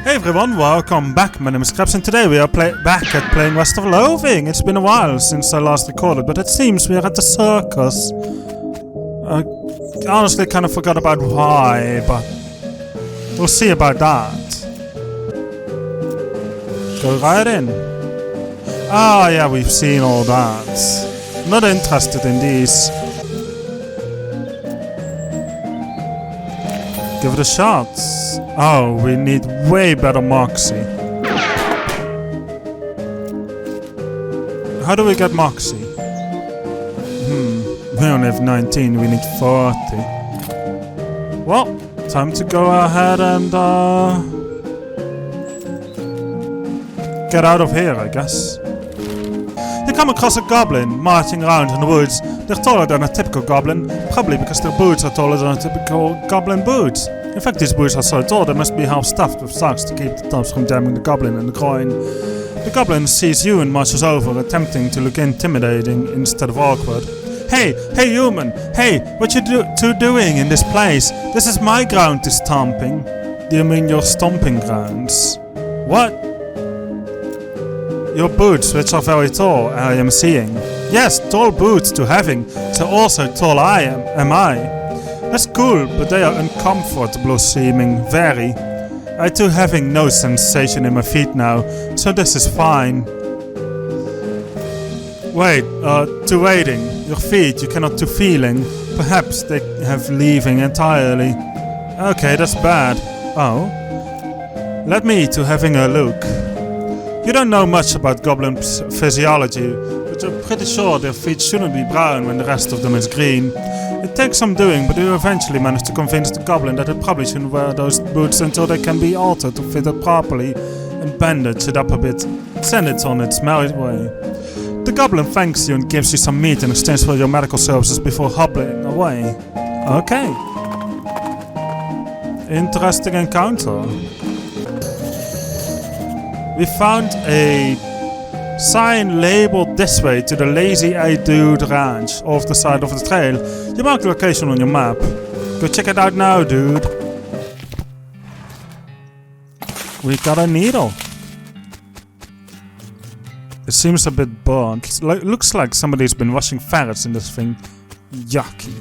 Hey everyone, welcome back. My name is Scraps and today we are back at playing West of Loathing. It's been a while since I last recorded, but it seems we are at the circus. I honestly kind of forgot about why, but we'll see about that. Go right in. Ah, yeah, we've seen all that. Not interested in these. Give it a shot. Oh, we need way better Moxie. How do we get Moxie? We only have 19, we need 40. Well, time to go ahead and get out of here, I guess. You come across a goblin marching around in the woods. They're taller than a typical goblin, probably because their boots are taller than a typical goblin boots. In fact, these boots are so tall they must be half stuffed with socks to keep the tops from jamming the goblin in the groin. The goblin sees you and marches over, attempting to look intimidating instead of awkward. Hey human! Hey, what you two doing in this place? This is my ground to stomping. Do you mean your stomping grounds? What? Your boots, which are very tall, I am seeing. Yes, tall boots to having, so also tall am I. That's cool, but they are uncomfortable seeming, very. I too having no sensation in my feet now, so this is fine. Wait, to waiting. Your feet you cannot to feeling. Perhaps they have leaving entirely. Okay, that's bad. Oh? Let me to having a look. You don't know much about goblin physiology, but you're pretty sure their feet shouldn't be brown when the rest of them is green. It takes some doing, but you eventually manage to convince the goblin that it probably shouldn't wear those boots until they can be altered to fit it properly, and bandage it up a bit. Send it on its merry way. The goblin thanks you and gives you some meat in exchange for your medical services before hobbling away. Okay. Interesting encounter. We found a sign labeled this way to the Lazy Eye Dude Ranch off the side of the trail. You mark the location on your map. Go check it out now, dude. We got a needle. It seems a bit burnt. Looks like somebody's been washing ferrets in this thing. Yucky.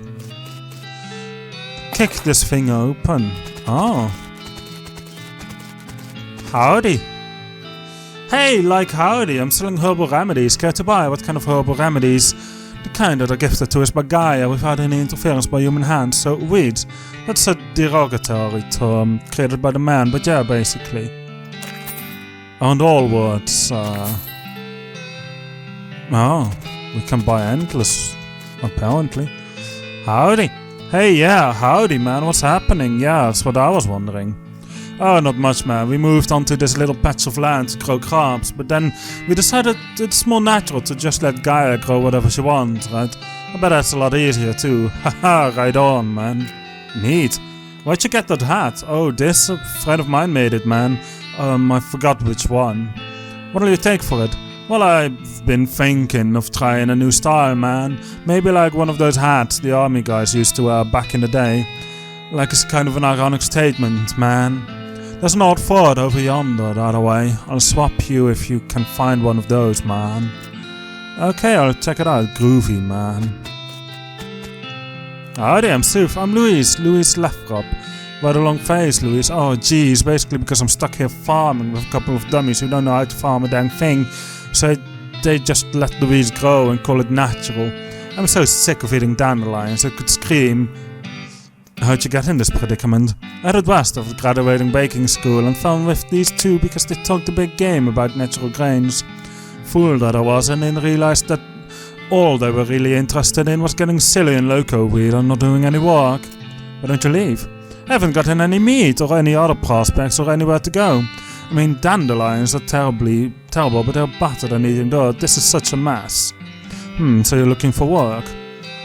Kick this thing open. Oh. Howdy. Hey, like Howdy, I'm selling herbal remedies. Care to buy? What kind of herbal remedies? The kind that are gifted to us by Gaia without any interference by human hands. So, weeds. That's a derogatory term created by the man, but yeah, basically. And all words, Oh, we can buy endless, apparently. Howdy. Hey, yeah, howdy, man, what's happening? Yeah, that's what I was wondering. Oh, not much, man. We moved onto this little patch of land to grow crops, but then we decided it's more natural to just let Gaia grow whatever she wants, right? I bet that's a lot easier too. Haha, right on, man. Neat. Where'd you get that hat? Oh, this? A friend of mine made it, man. I forgot which one. What'll you take for it? Well, I've been thinking of trying a new style, man. Maybe like one of those hats the army guys used to wear back in the day. Like it's kind of an ironic statement, man. There's an old fort over yonder, the other way. I'll swap you if you can find one of those, man. Okay, I'll check it out. Groovy, man. Howdy, I'm Suf. I'm Louis Lefrop. Quite a long face, Louis. Oh, geez, basically because I'm stuck here farming with a couple of dummies who don't know how to farm a dang thing. So they just let Louise grow and call it natural. I'm so sick of eating dandelions, I could scream. How'd you get in this predicament? I headed west after graduating baking school and fell with these two because they talked a big game about natural grains. Fool that I was, and then realized that all they were really interested in was getting silly and loco weed and not doing any work. Why don't you leave? I haven't gotten any meat or any other prospects or anywhere to go. I mean, dandelions are terrible, but they're better than eating dirt. This is such a mess. So you're looking for work?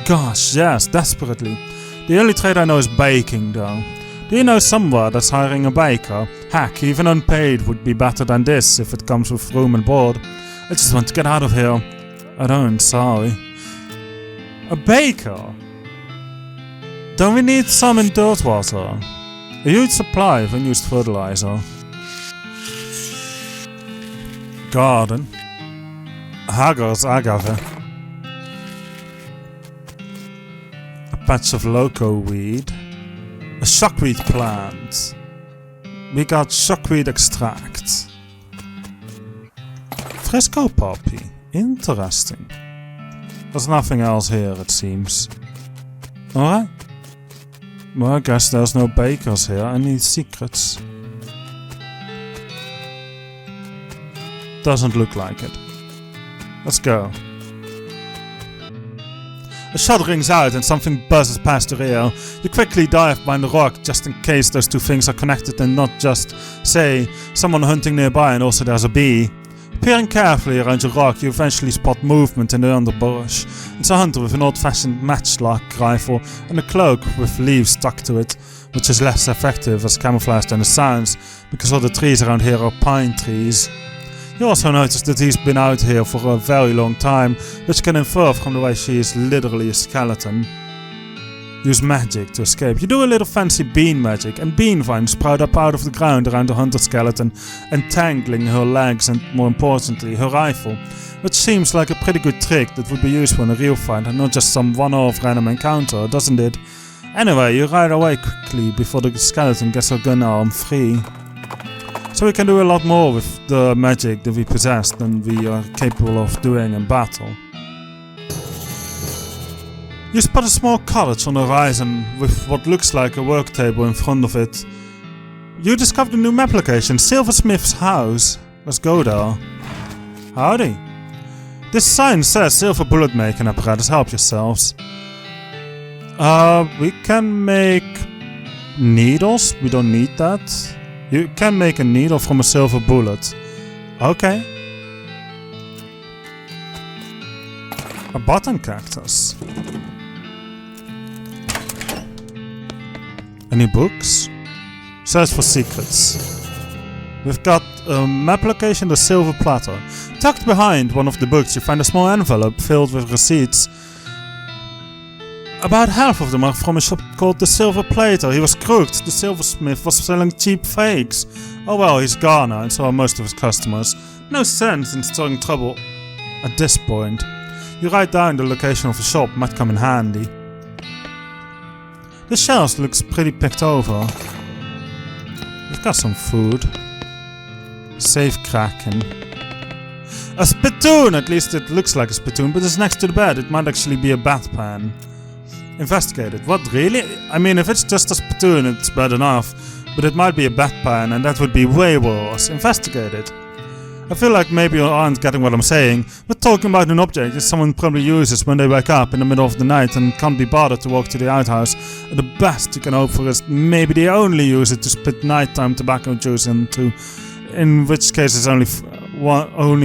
Gosh, yes, desperately. The only trade I know is baking, though. Do you know somewhere that's hiring a baker? Heck, even unpaid would be better than this if it comes with room and board. I just want to get out of here. I don't, sorry. A baker? Don't we need some in dirt water? A huge supply of unused fertilizer. garden. Hagar's agave. A patch of loco weed. A shockweed plant. We got shockweed extract. Frisco poppy. Interesting. There's nothing else here, it seems. Alright. Well, I guess there's no bakers here. Any secrets? Doesn't look like it. Let's go. A shot rings out and something buzzes past your ear. You quickly dive behind the rock just in case those two things are connected and not just, say, someone hunting nearby and also there's a bee. Peering carefully around your rock, you eventually spot movement in the underbrush. It's a hunter with an old-fashioned matchlock rifle and a cloak with leaves stuck to it, which is less effective as camouflage than it sounds, because all the trees around here are pine trees. You also notice that he's been out here for a very long time, which can infer from the way she is literally a skeleton. Use magic to escape. You do a little fancy bean magic, and bean vines sprout up out of the ground around the hunter skeleton, entangling her legs and, more importantly, her rifle, which seems like a pretty good trick that would be useful in a real fight and not just some one-off random encounter, doesn't it? Anyway, you ride away quickly before the skeleton gets her gun arm free. So we can do a lot more with the magic that we possess than we are capable of doing in battle. You spot a small cottage on the horizon with what looks like a work table in front of it. You discovered a new map location, Silversmith's house. Let's go there. Howdy. This sign says silver bullet making apparatus, help yourselves. We can make needles, we don't need that. You can make a needle from a silver bullet. Okay. A button cactus. Any books? Search for secrets. We've got a map location, the silver platter. Tucked behind one of the books you find a small envelope filled with receipts. About half of them are from a shop called the Silver Plater. He was crooked. The silversmith was selling cheap fakes. Oh well, he's gone now, and so are most of his customers. No sense in starting trouble at this point. You write down the location of the shop, might come in handy. The shelves looks pretty picked over. We've got some food. Safe cracking. A spittoon! At least it looks like a spittoon, but it's next to the bed. It might actually be a bath pan. Investigate it. What, really? I mean, if it's just a spittoon, it's bad enough. But it might be a bath pan, and that would be way worse. Investigate it. I feel like maybe you aren't getting what I'm saying. We're talking about an object that someone probably uses when they wake up in the middle of the night and can't be bothered to walk to the outhouse. And the best you can hope for is maybe they only use it to spit nighttime tobacco juice into, in which case it's only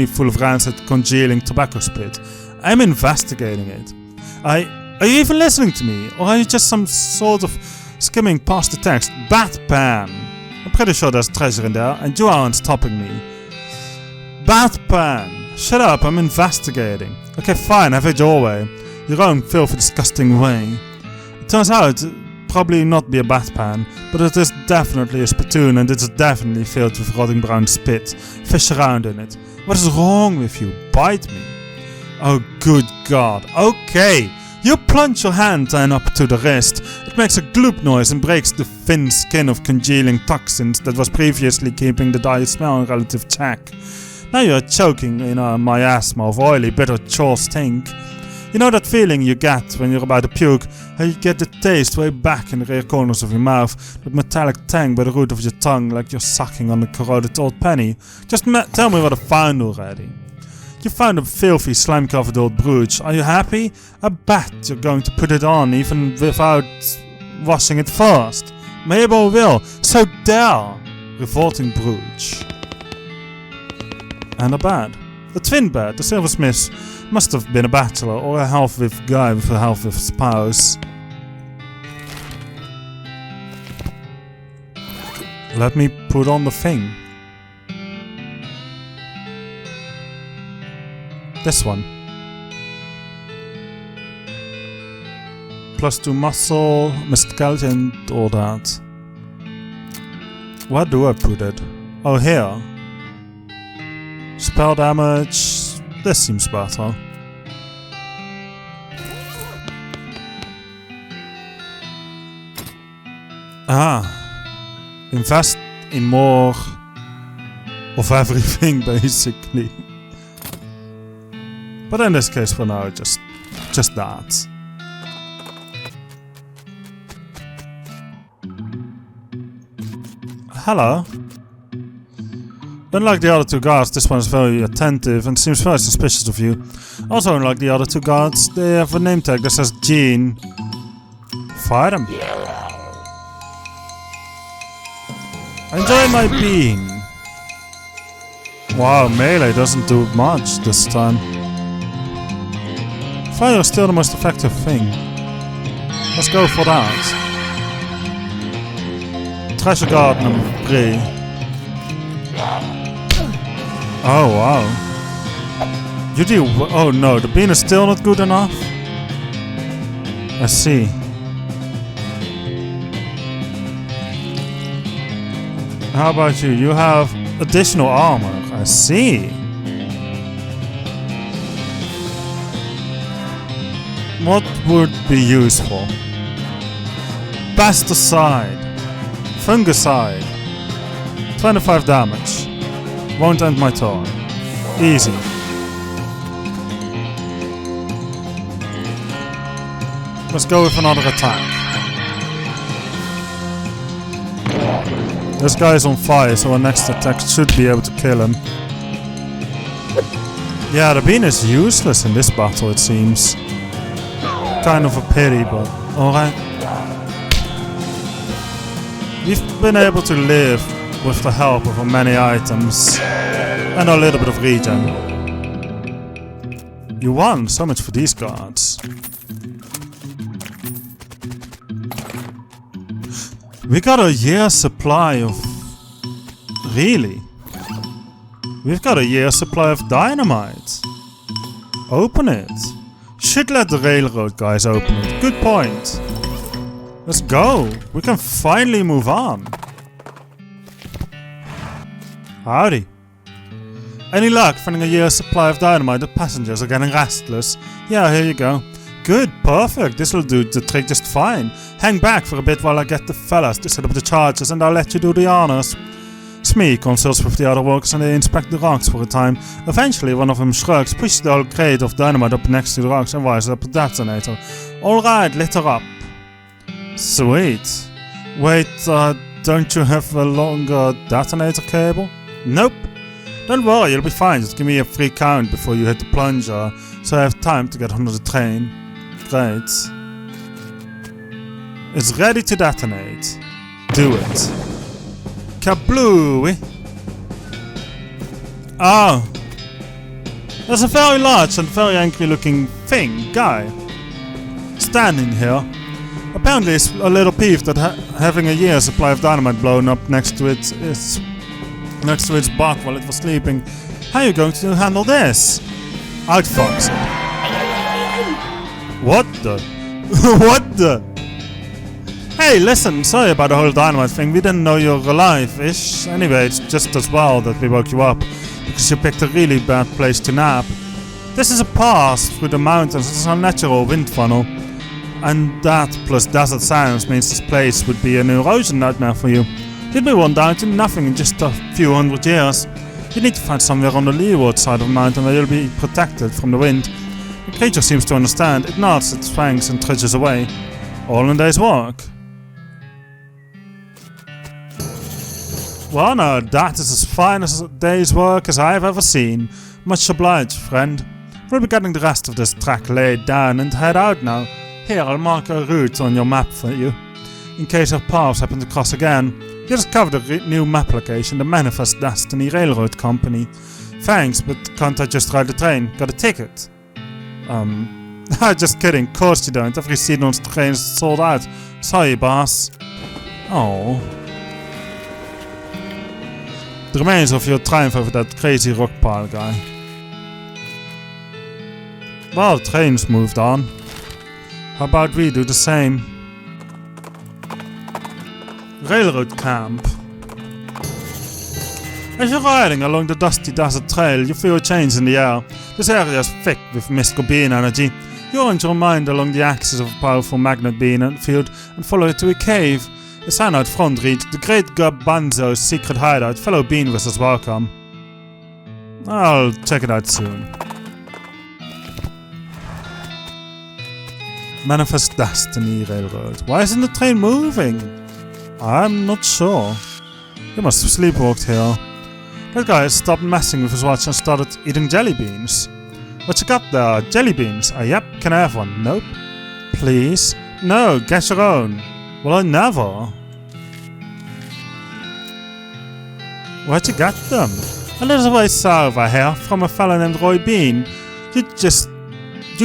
full of rancid congealing tobacco spit. I'm investigating it. Are you even listening to me? Or are you just some sort of skimming past the text? Bat pan! I'm pretty sure there's treasure in there, and you aren't stopping me. Bat pan! Shut up, I'm investigating. Okay, fine, have it your way. Your own filthy, disgusting way. It turns out, probably not be a bat pan, but it is definitely a spittoon, and it's definitely filled with rotting brown spit. Fish around in it. What is wrong with you? Bite me. Oh, good God. Okay! You plunge your hand down up to the wrist. It makes a gloop noise and breaks the thin skin of congealing toxins that was previously keeping the dire smell in relative check. Now you're choking in a miasma of oily, bitter chore stink. You know that feeling you get when you're about to puke, how you get the taste way back in the rear corners of your mouth, that metallic tang by the root of your tongue like you're sucking on a corroded old penny. Just tell me what I found already. You found a filthy, slime-covered old brooch. Are you happy? I bet you're going to put it on even without washing it first. Maybe I will. So there! Revolting brooch. And a bed. A twin bed. The silversmith must have been a bachelor or a half-wit guy with a half-wit spouse. Let me put on the thing. This one. +2 muscle, skeleton, and all that. Where do I put it? Oh, here. Spell damage. This seems better. Invest in more of everything, basically. But in this case, for now, just that. Hello. Unlike the other two guards, this one is very attentive and seems very suspicious of you. Also, unlike the other two guards, they have a name tag that says Gene. Fire them. Enjoy my bean. Wow, melee doesn't do much this time. Fire is still the most effective thing. Let's go for that. Treasure guard number 3. Oh wow. You do. Oh no, the bean is still not good enough? I see. How about you? You have additional armor. I see. What would be useful? Pesticide. Fungicide. 25 damage. Won't end my turn. Easy. Let's go with another attack. This guy is on fire, so our next attack should be able to kill him. Yeah, the bean is useless in this battle, it seems. Kind of a pity, but alright. We've been able to live with the help of many items and a little bit of regen. You won, so much for these guards. We got a year's supply of... Really? We've got a year's supply of dynamite. Open it. Should let the railroad guys open it. Good point. Let's go. We can finally move on. Howdy. Any luck finding a year's supply of dynamite? The passengers are getting restless. Yeah, here you go. Good, perfect. This will do the trick just fine. Hang back for a bit while I get the fellas to set up the charges and I'll let you do the honors. Smee consults with the other workers and they inspect the rocks for a time. Eventually one of them shrugs, pushes the whole crate of dynamite up next to the rocks and wires up a detonator. Alright, lit her up. Sweet. Wait, don't you have a longer detonator cable? Nope. Don't worry, you'll be fine. Just give me a free count before you hit the plunger, so I have time to get under the train. Great. It's ready to detonate. Do it. Kablooey! Oh. There's a very large and very angry looking guy standing here. Apparently he's a little peeved that having a year's supply of dynamite blown up next to its bark while it was sleeping. How are you going to handle this? Outfox it. What the? What the? Hey, listen, sorry about the whole dynamite thing. We didn't know you were alive-ish. Anyway, it's just as well that we woke you up, because you picked a really bad place to nap. This is a pass through the mountains. It's a natural wind funnel. And that, plus desert sounds, means this place would be an erosion nightmare for you. You'd be worn down to nothing in just a few hundred years. You need to find somewhere on the leeward side of the mountain where you'll be protected from the wind. The creature seems to understand. It nods its fangs and trudges away. All in a day's work. Well, no, that is as fine as a day's work as I have ever seen. Much obliged, friend. We'll be getting the rest of this track laid down and head out now. Here, I'll mark a route on your map for you. In case our paths happen to cross again. You discovered a new map location, the Manifest Destiny Railroad Company. Thanks, but can't I just ride the train? Got a ticket? Just kidding, of course you don't. Every seat on the train is sold out. Sorry, boss. Oh. The remains of your triumph over that crazy rock pile guy. Well, the train's moved on. How about we do the same? Railroad camp. As you're riding along the dusty desert trail, you feel a change in the air. This area is thick with mystical being energy. You orient your mind along the axis of a powerful magnet being field and follow it to a cave. A sign out front reads, "The Great Garbanzo's secret hideout. Fellow bean wizards welcome." I'll check it out soon. Manifest Destiny Railroad. Why isn't the train moving? I'm not sure. You must have sleepwalked here. That guy stopped messing with his watch and started eating jelly beans. What you got there? Jelly beans? Yep, can I have one? Nope. Please? No, get your own. Well, I never. Where'd you get them? A little way south, I hear, from a fellow named Roy Bean. You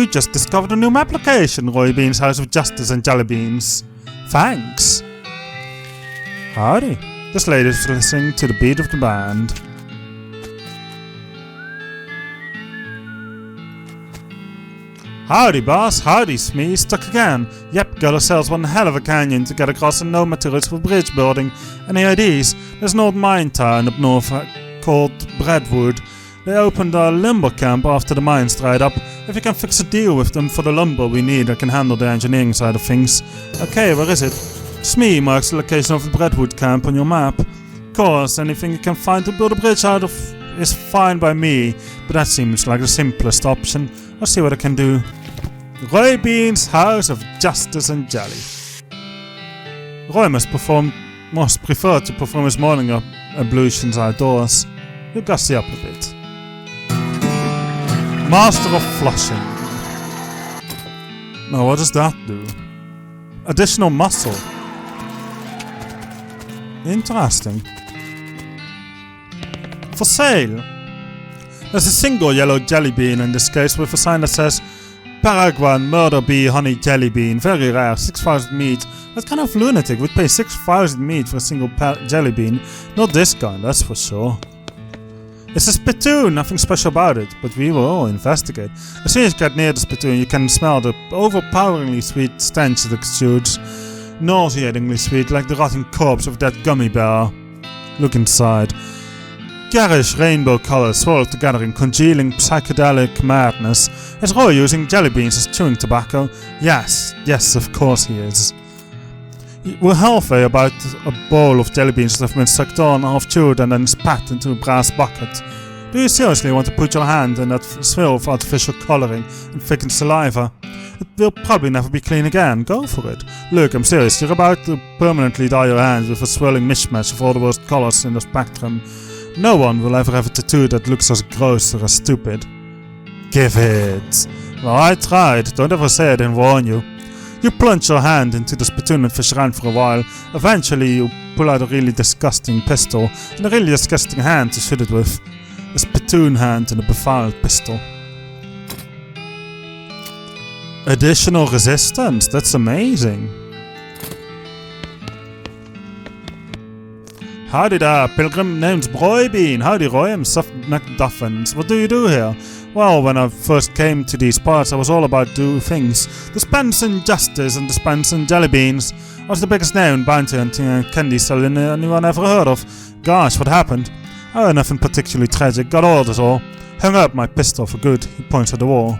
just discovered a new application, Roy Bean's House of Justice and Jelly Beans. Thanks. Howdy. This lady's listening to the beat of the band. Howdy, boss. Howdy, Smee. Stuck again. Yep, got ourselves one hell of a canyon to get across and no materials for bridge building. Any ideas? There's an old mine town up north called Breadwood. They opened a lumber camp after the mines dried up. If you can fix a deal with them for the lumber we need, I can handle the engineering side of things. Okay, where is it? Smee marks the location of the Breadwood camp on your map. Of course, anything you can find to build a bridge out of is fine by me, but that seems like the simplest option. I'll see what I can do. Roy Bean's House of Justice and Jelly. Roy must prefer to perform his morning ablutions outdoors. He'll gussy up a bit. Master of Flushing. Now what does that do? Additional muscle. Interesting. For sale. There's a single yellow jelly bean in this case with a sign that says Paraguayan Murder Bee Honey Jelly Bean. Very rare, 6,000 meat. What kind of lunatic would pay 6,000 meat for a single jelly bean? Not this kind, that's for sure. It's a spittoon, nothing special about it, but we will all investigate. As soon as you get near the spittoon, you can smell the overpoweringly sweet stench that exudes. Nauseatingly sweet, like the rotting corpse of that gummy bear. Look inside. Garish rainbow colors swirl together in congealing psychedelic madness. Is Roy using jelly beans as chewing tobacco? Yes, of course he is. We're halfway about a bowl of jelly beans that have been sucked on, half chewed and then spat into a brass bucket. Do you seriously want to put your hand in that swill of artificial colouring and thickened saliva? It will probably never be clean again. Go for it. Look, I'm serious. You're about to permanently dye your hands with a swirling mishmash of all the worst colours in the spectrum. No one will ever have a tattoo that looks as gross or as stupid. Give it. Well, I tried. Don't ever say I didn't warn you. You plunge your hand into the spittoon and fish around for a while. Eventually, you pull out a really disgusting pistol and a really disgusting hand to shoot it with. A spittoon hand and a befouled pistol. Additional resistance. That's amazing. Howdy there, pilgrim. Name's Roy Bean. Howdy, Roy. I'm Soft McDuffins. What do you do here? Well, when I first came to these parts, I was all about two things. Dispensing justice and dispensing jelly beans. I was the biggest name in bounty hunting and candy selling anyone ever heard of. Gosh, what happened? Oh, nothing particularly tragic. Got orders all. Hung up my pistol for good. He points at the wall.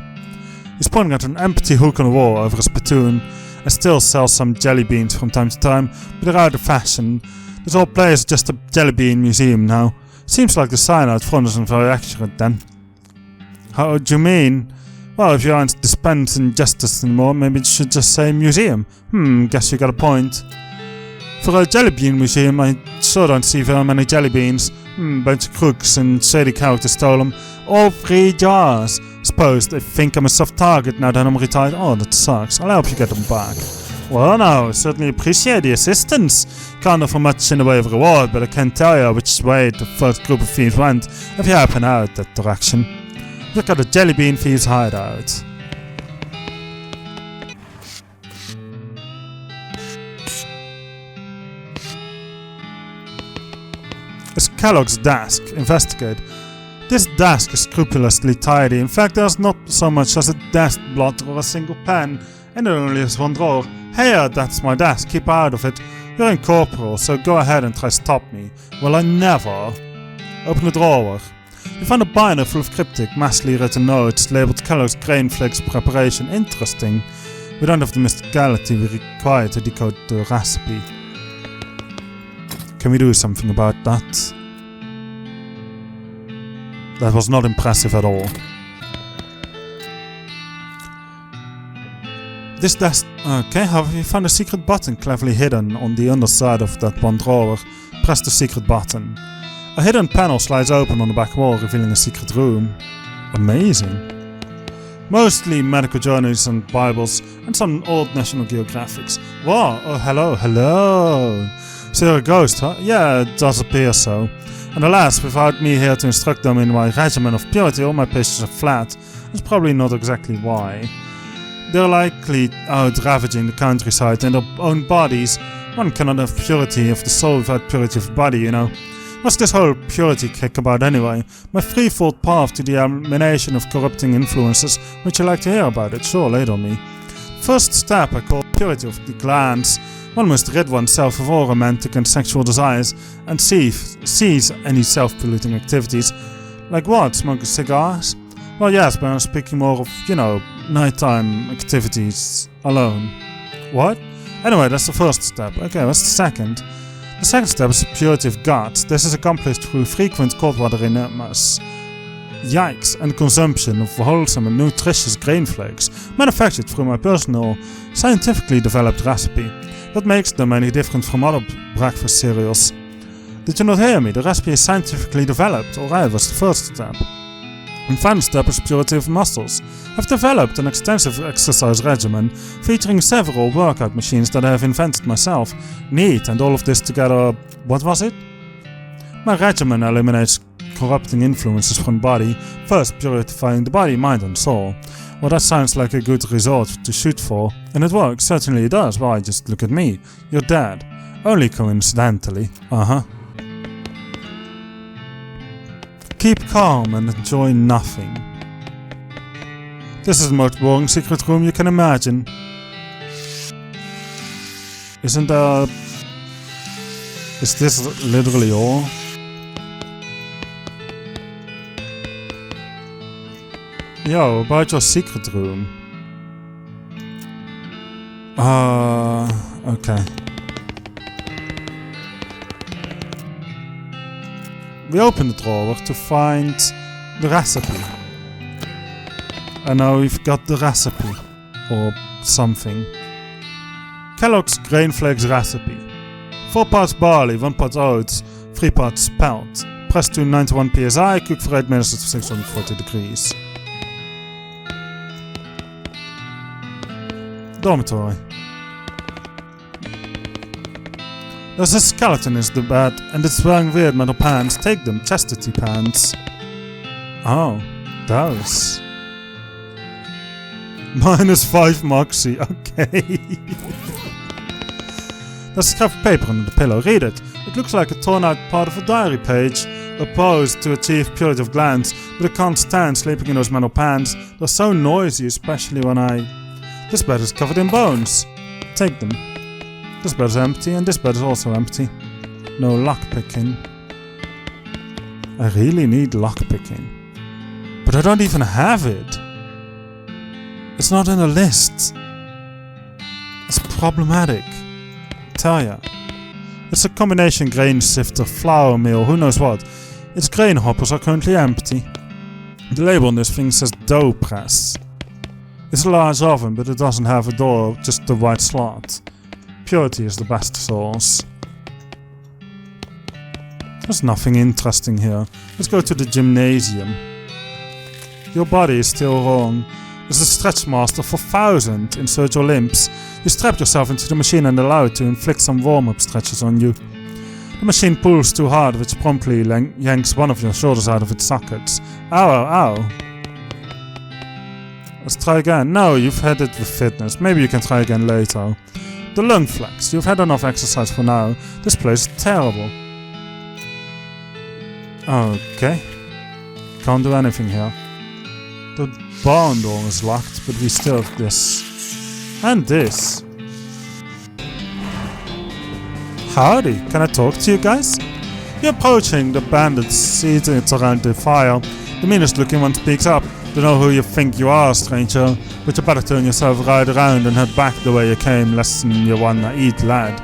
He's pointing at an empty hook on the wall over a spittoon. I still sell some jelly beans from time to time, but they're out of fashion. This whole place is just a jelly bean museum now. Seems like the sign out front isn't very accurate then. How do you mean? Well, if you aren't dispensing justice anymore, maybe it should just say museum. Guess you got a point. For a jelly bean museum, I sure don't see very many jelly beans. Bunch of crooks and shady characters stole them. All 3 jars. Suppose they think I'm a soft target now that I'm retired. Oh, that sucks. I'll help you get them back. Well, no, certainly appreciate the assistance. Can't offer much in the way of reward, but I can tell you which way the first group of thieves went if you happen out that direction. Look at the jelly bean thieves' hideout. It's Kellogg's desk. Investigate. This desk is scrupulously tidy. In fact, there's not so much as a desk blot or a single pen, and there only is one drawer. Hey, that's my desk. Keep out of it. You're incorporeal, so go ahead and try stop me. Well, I never. Open the drawer. You find a binder full of cryptic, massively written notes labeled Kellogg's Grain Flakes Preparation. Interesting. We don't have the mysticality we require to decode the recipe. Can we do something about that? That was not impressive at all. Okay, have you found a secret button cleverly hidden on the underside of that one drawer? Press the secret button. A hidden panel slides open on the back wall, revealing a secret room. Amazing. Mostly medical journals and Bibles, and some old National Geographics. Wow, oh hello. So you're a ghost, huh? Yeah, it does appear so. And alas, without me here to instruct them in my regimen of purity, all my patients are flat. That's probably not exactly why. They're likely out ravaging the countryside in their own bodies. One cannot have purity of the soul without purity of the body, you know. What's this whole purity kick about anyway? My threefold path to the elimination of corrupting influences. Would you like to hear about it? Sure, lay it on me. First step I call purity of the glands. One must rid oneself of all romantic and sexual desires and cease any self-polluting activities. Like what? Smoking cigars? Well, yes, but I'm speaking more of, nighttime activities alone. What? Anyway, that's the first step. Okay, what's the second? The second step is purity of gut. This is accomplished through frequent cold water enemas. Yikes, and consumption of wholesome and nutritious grain flakes, manufactured through my personal, scientifically developed recipe. That makes them any different from other breakfast cereals. Did you not hear me? The recipe is scientifically developed. Alright, that's the first step. And final step is purity of muscles. I've developed an extensive exercise regimen featuring several workout machines that I have invented myself. Neat, and all of this together, what was it? My regimen eliminates corrupting influences from the body, first purifying the body, mind and soul. Well, that sounds like a good result to shoot for, and it works, certainly it does. Why, just look at me. You're dead. Only coincidentally. Keep calm and enjoy nothing. This is the most boring secret room you can imagine. Isn't there... Is this literally all? Yo, about your secret room. Okay. We open the drawer to find the recipe. And now we've got the recipe. Or something. Kellogg's Grain Flakes recipe. 4 parts barley, 1 part oats, 3 parts spelt. Press to 91 psi, cook for 8 minutes at 640 degrees. Dormitory. There's a skeleton in the bed, and it's wearing weird metal pants. Take them, chastity pants. Oh, those. -5 Moxie, okay. There's a scrap of paper under the pillow. Read it. It looks like a torn out part of a diary page. Opposed to achieve purity of glands, but I can't stand sleeping in those metal pants. They're so noisy, especially when This bed is covered in bones. Take them. This bed is empty, and this bed is also empty. No lockpicking. I really need lockpicking. But I don't even have it. It's not in a list. It's problematic. I tell ya. It's a combination grain sifter, flour mill, who knows what. Its grain hoppers are currently empty. The label on this thing says dough press. It's a large oven, but it doesn't have a door, just the white slot. Purity is the best source. There's nothing interesting here. Let's go to the gymnasium. Your body is still wrong. There's a stretch master for 1000. Insert your limbs. You strap yourself into the machine and allow it to inflict some warm-up stretches on you. The machine pulls too hard, which promptly yanks one of your shoulders out of its sockets. Ow, ow. Let's try again. No, you've had it with fitness. Maybe you can try again later. The lung flex. You've had enough exercise for now. This place is terrible. Okay. Can't do anything here. The barn door is locked, but we still have this. And this. Howdy, can I talk to you guys? You're approaching the bandits seated around the fire. The meanest looking one speaks up. Don't know who you think you are, stranger, but you better turn yourself right around and head back the way you came, lest you wanna eat, lad.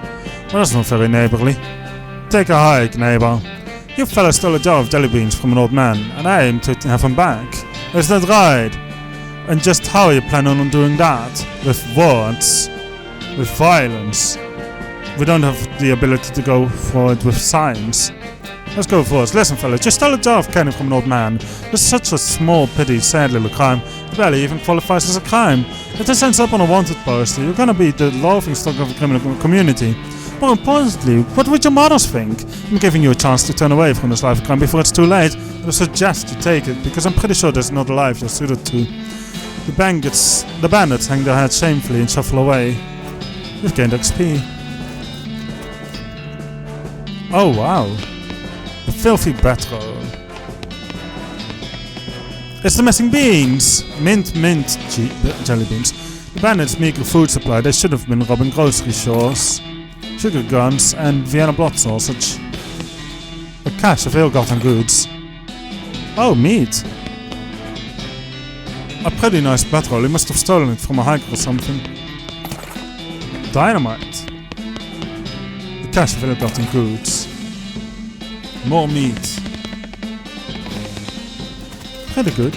Well, that's not very neighborly. Take a hike, neighbor. You fellas stole a jar of jelly beans from an old man, and I aim to have them back. Is that right? And just how are you planning on doing that? With words? With violence? We don't have the ability to go for it with signs. Let's go for it. Listen, fellas, you stole a jar of candy from an old man. It's such a small, pity, sad little crime. It barely even qualifies as a crime. If this ends up on a wanted poster, you're gonna be the laughing stock of the criminal community. More importantly, what would your mothers think? I'm giving you a chance to turn away from this life of crime before it's too late. I suggest you take it, because I'm pretty sure there's not a life you're suited to. The bandits hang their heads shamefully and shuffle away. You've gained XP. Oh wow. A filthy batroll. It's the missing beans! Mint jelly beans. The bandits' meager food supply, they should have been robbing grocery stores. Sugar guns and Vienna blood sausage. A cache of ill-gotten goods. Oh, meat! A pretty nice batroll, he must have stolen it from a hiker or something. Dynamite. A cache of ill-gotten goods. More meat. Pretty good.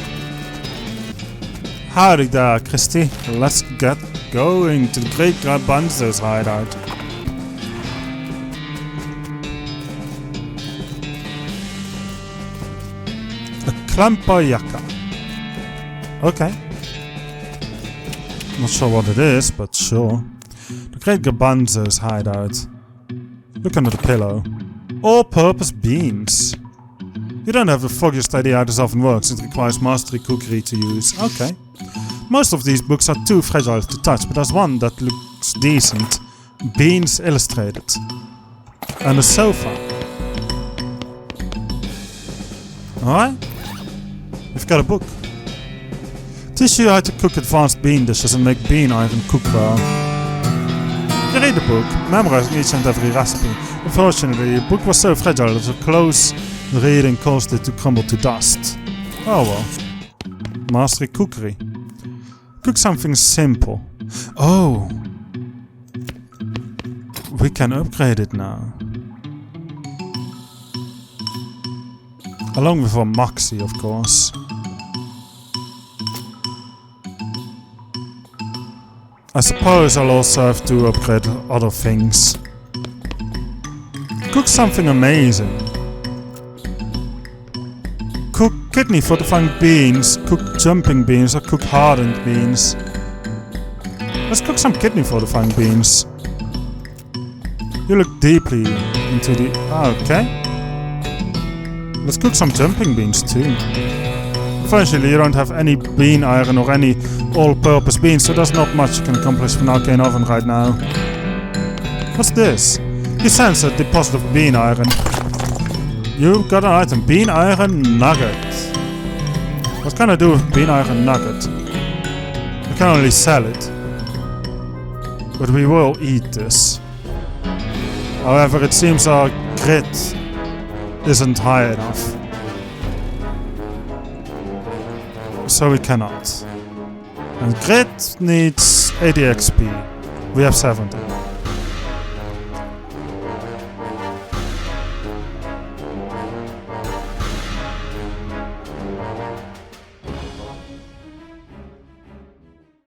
Howdy there, Christy. Let's get going to the Great Garbanzo's hideout. A Klampajaka. Okay. Not sure what it is, but sure. The Great Garbanzo's hideout. Look under the pillow. All-purpose beans. You don't have the foggiest idea how this often works. It requires mastery cookery to use. Okay. Most of these books are too fragile to touch, but there's one that looks decent. Beans Illustrated. And a sofa. Alright. We've got a book. Teach you how to cook advanced bean dishes and make bean iron cookware. You read the book, memorizing each and every recipe. Unfortunately, the book was so fragile that a close reading caused it to crumble to dust. Oh well. Mastery cookery. Cook something simple. Oh! We can upgrade it now. Along with our Moxie, of course. I suppose I'll also have to upgrade other things. Cook something amazing. Cook kidney fortifying beans, cook jumping beans, or cook hardened beans. Let's cook some kidney fortifying beans. You look deeply into the... okay. Let's cook some jumping beans too. Unfortunately, you don't have any bean iron or any all-purpose beans, so there's not much you can accomplish with an arcane oven right now. What's this? You sense a deposit of bean iron. You got an item. Bean iron nugget. What can I do with bean iron nugget? I can only sell it. But we will eat this. However, it seems our grit isn't high enough. So we cannot. And grit needs 80 XP. We have 70.